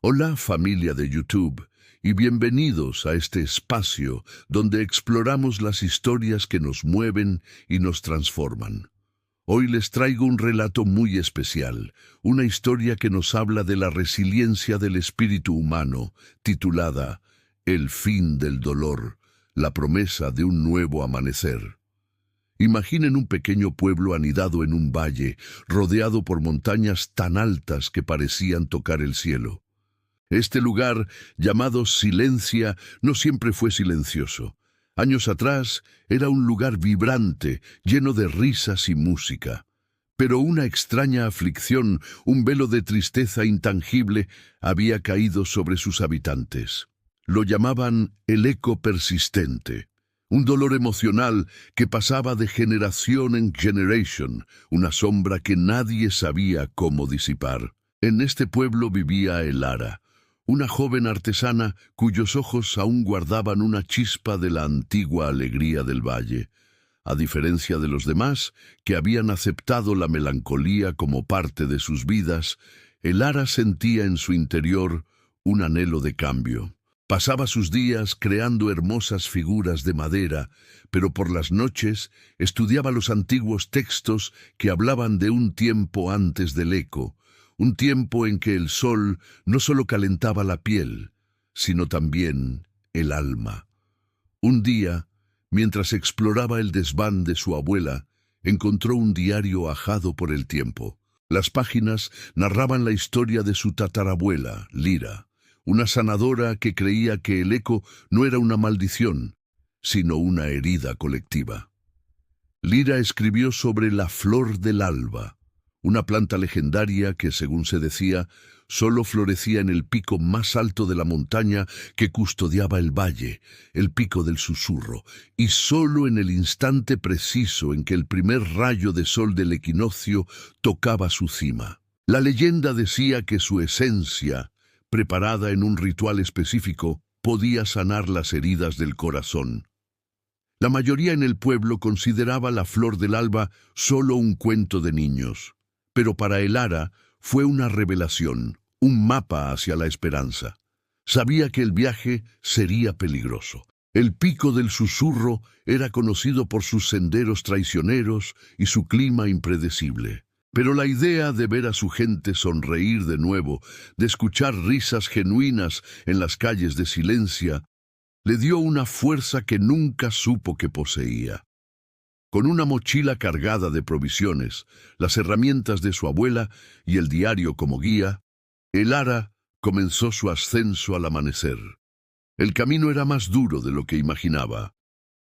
Hola familia de YouTube y bienvenidos a este espacio donde exploramos las historias que nos mueven y nos transforman. Hoy les traigo un relato muy especial, una historia que nos habla de la resiliencia del espíritu humano, titulada El fin del dolor, la promesa de un nuevo amanecer. Imaginen un pequeño pueblo anidado en un valle, rodeado por montañas tan altas que parecían tocar el cielo. Este lugar, llamado Silencia, no siempre fue silencioso. Años atrás era un lugar vibrante, lleno de risas y música. Pero una extraña aflicción, un velo de tristeza intangible, había caído sobre sus habitantes. Lo llamaban el eco persistente, un dolor emocional que pasaba de generación en generación, una sombra que nadie sabía cómo disipar. En este pueblo vivía Elara, una joven artesana cuyos ojos aún guardaban una chispa de la antigua alegría del valle. A diferencia de los demás, que habían aceptado la melancolía como parte de sus vidas, Elara sentía en su interior un anhelo de cambio. Pasaba sus días creando hermosas figuras de madera, pero por las noches estudiaba los antiguos textos que hablaban de un tiempo antes del eco, un tiempo en que el sol no solo calentaba la piel, sino también el alma. Un día, mientras exploraba el desván de su abuela, encontró un diario ajado por el tiempo. Las páginas narraban la historia de su tatarabuela, Lira, una sanadora que creía que el eco no era una maldición, sino una herida colectiva. Lira escribió sobre la flor del alba, una planta legendaria que, según se decía, solo florecía en el pico más alto de la montaña que custodiaba el valle, el pico del susurro, y solo en el instante preciso en que el primer rayo de sol del equinoccio tocaba su cima. La leyenda decía que su esencia, preparada en un ritual específico, podía sanar las heridas del corazón. La mayoría en el pueblo consideraba la flor del alba solo un cuento de niños. Pero para Elara fue una revelación, un mapa hacia la esperanza. Sabía que el viaje sería peligroso. El pico del susurro era conocido por sus senderos traicioneros y su clima impredecible. Pero la idea de ver a su gente sonreír de nuevo, de escuchar risas genuinas en las calles de Silencia, le dio una fuerza que nunca supo que poseía. Con una mochila cargada de provisiones, las herramientas de su abuela y el diario como guía, Elara comenzó su ascenso al amanecer. El camino era más duro de lo que imaginaba.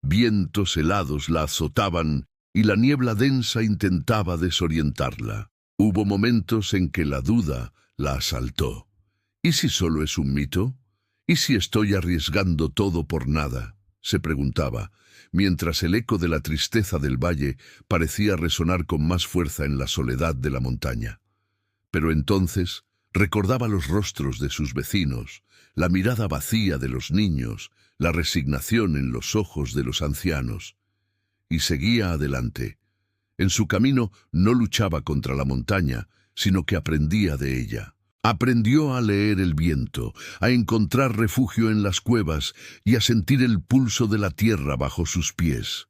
Vientos helados la azotaban y la niebla densa intentaba desorientarla. Hubo momentos en que la duda la asaltó. ¿Y si solo es un mito? ¿Y si estoy arriesgando todo por nada?, se preguntaba, mientras el eco de la tristeza del valle parecía resonar con más fuerza en la soledad de la montaña. Pero entonces recordaba los rostros de sus vecinos, la mirada vacía de los niños, la resignación en los ojos de los ancianos. Y seguía adelante. En su camino no luchaba contra la montaña, sino que aprendía de ella. Aprendió a leer el viento, a encontrar refugio en las cuevas y a sentir el pulso de la tierra bajo sus pies.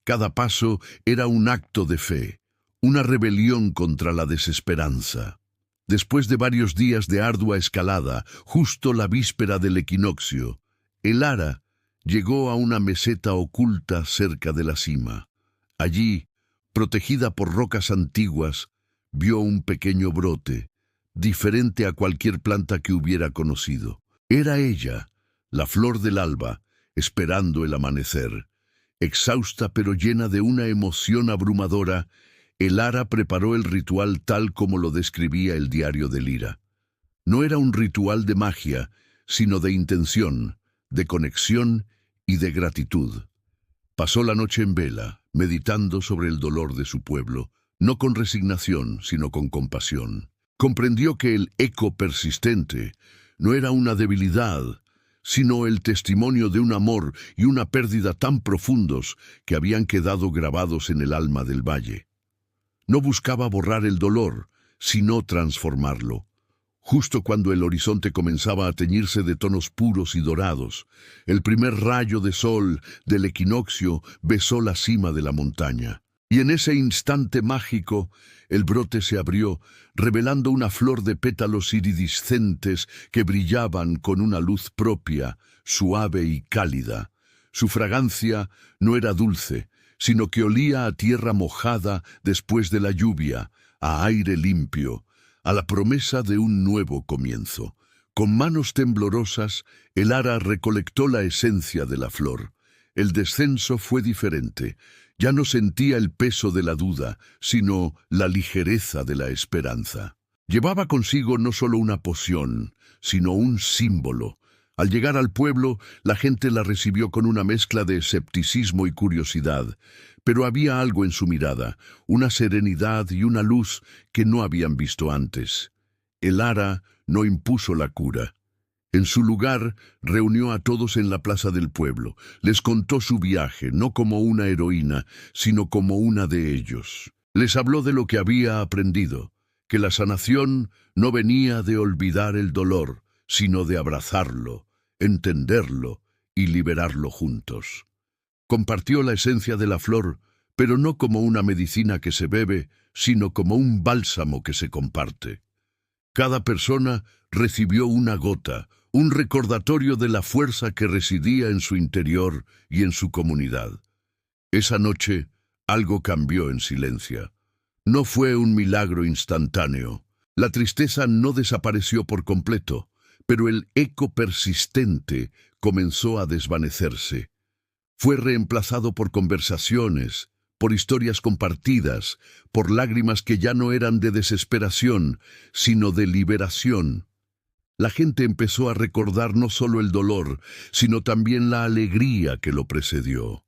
Cada paso era un acto de fe, una rebelión contra la desesperanza. Después de varios días de ardua escalada, justo la víspera del equinoccio, Elara llegó a una meseta oculta cerca de la cima. Allí, protegida por rocas antiguas, vio un pequeño brote, diferente a cualquier planta que hubiera conocido. Era ella, la flor del alba, esperando el amanecer. Exhausta pero llena de una emoción abrumadora, Elara preparó el ritual tal como lo describía el diario de Lira. No era un ritual de magia, sino de intención, de conexión y de gratitud. Pasó la noche en vela, meditando sobre el dolor de su pueblo, no con resignación, sino con compasión. Comprendió que el eco persistente no era una debilidad, sino el testimonio de un amor y una pérdida tan profundos que habían quedado grabados en el alma del valle. No buscaba borrar el dolor, sino transformarlo. Justo cuando el horizonte comenzaba a teñirse de tonos puros y dorados, el primer rayo de sol del equinoccio besó la cima de la montaña. Y en ese instante mágico, el brote se abrió, revelando una flor de pétalos iridiscentes que brillaban con una luz propia, suave y cálida. Su fragancia no era dulce, sino que olía a tierra mojada después de la lluvia, a aire limpio, a la promesa de un nuevo comienzo. Con manos temblorosas, el ara recolectó la esencia de la flor. El descenso fue diferente. Ya no sentía el peso de la duda, sino la ligereza de la esperanza. Llevaba consigo no solo una poción, sino un símbolo. Al llegar al pueblo, la gente la recibió con una mezcla de escepticismo y curiosidad, pero había algo en su mirada, una serenidad y una luz que no habían visto antes. El ara no impuso la cura. En su lugar, reunió a todos en la plaza del pueblo. Les contó su viaje, no como una heroína, sino como una de ellos. Les habló de lo que había aprendido, que la sanación no venía de olvidar el dolor, sino de abrazarlo, entenderlo y liberarlo juntos. Compartió la esencia de la flor, pero no como una medicina que se bebe, sino como un bálsamo que se comparte. Cada persona recibió una gota, un recordatorio de la fuerza que residía en su interior y en su comunidad. Esa noche, algo cambió en silencio. No fue un milagro instantáneo. La tristeza no desapareció por completo, pero el eco persistente comenzó a desvanecerse. Fue reemplazado por conversaciones, por historias compartidas, por lágrimas que ya no eran de desesperación, sino de liberación. La gente empezó a recordar no solo el dolor, sino también la alegría que lo precedió.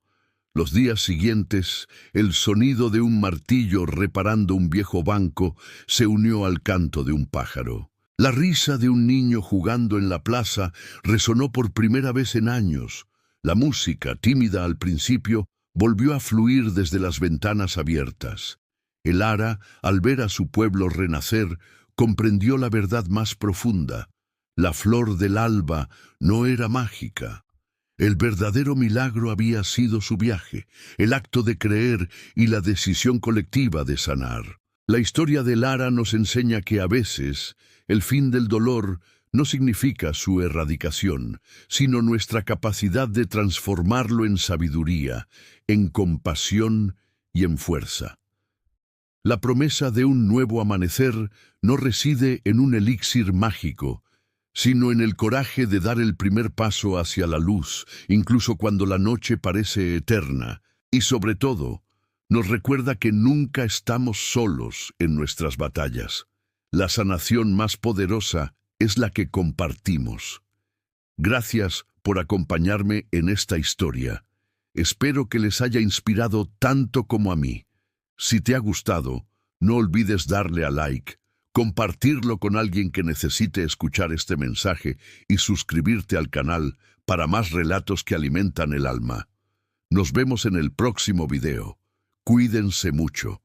Los días siguientes, el sonido de un martillo reparando un viejo banco se unió al canto de un pájaro. La risa de un niño jugando en la plaza resonó por primera vez en años. La música, tímida al principio, volvió a fluir desde las ventanas abiertas. El ara, al ver a su pueblo renacer, comprendió la verdad más profunda. La flor del alba no era mágica. El verdadero milagro había sido su viaje, el acto de creer y la decisión colectiva de sanar. La historia del ara nos enseña que a veces el fin del dolor no significa su erradicación, sino nuestra capacidad de transformarlo en sabiduría, en compasión y en fuerza. La promesa de un nuevo amanecer no reside en un elixir mágico, sino en el coraje de dar el primer paso hacia la luz, incluso cuando la noche parece eterna, y sobre todo, nos recuerda que nunca estamos solos en nuestras batallas. La sanación más poderosa es la que compartimos. Gracias por acompañarme en esta historia. Espero que les haya inspirado tanto como a mí. Si te ha gustado, no olvides darle a like, compartirlo con alguien que necesite escuchar este mensaje y suscribirte al canal para más relatos que alimentan el alma. Nos vemos en el próximo video. Cuídense mucho.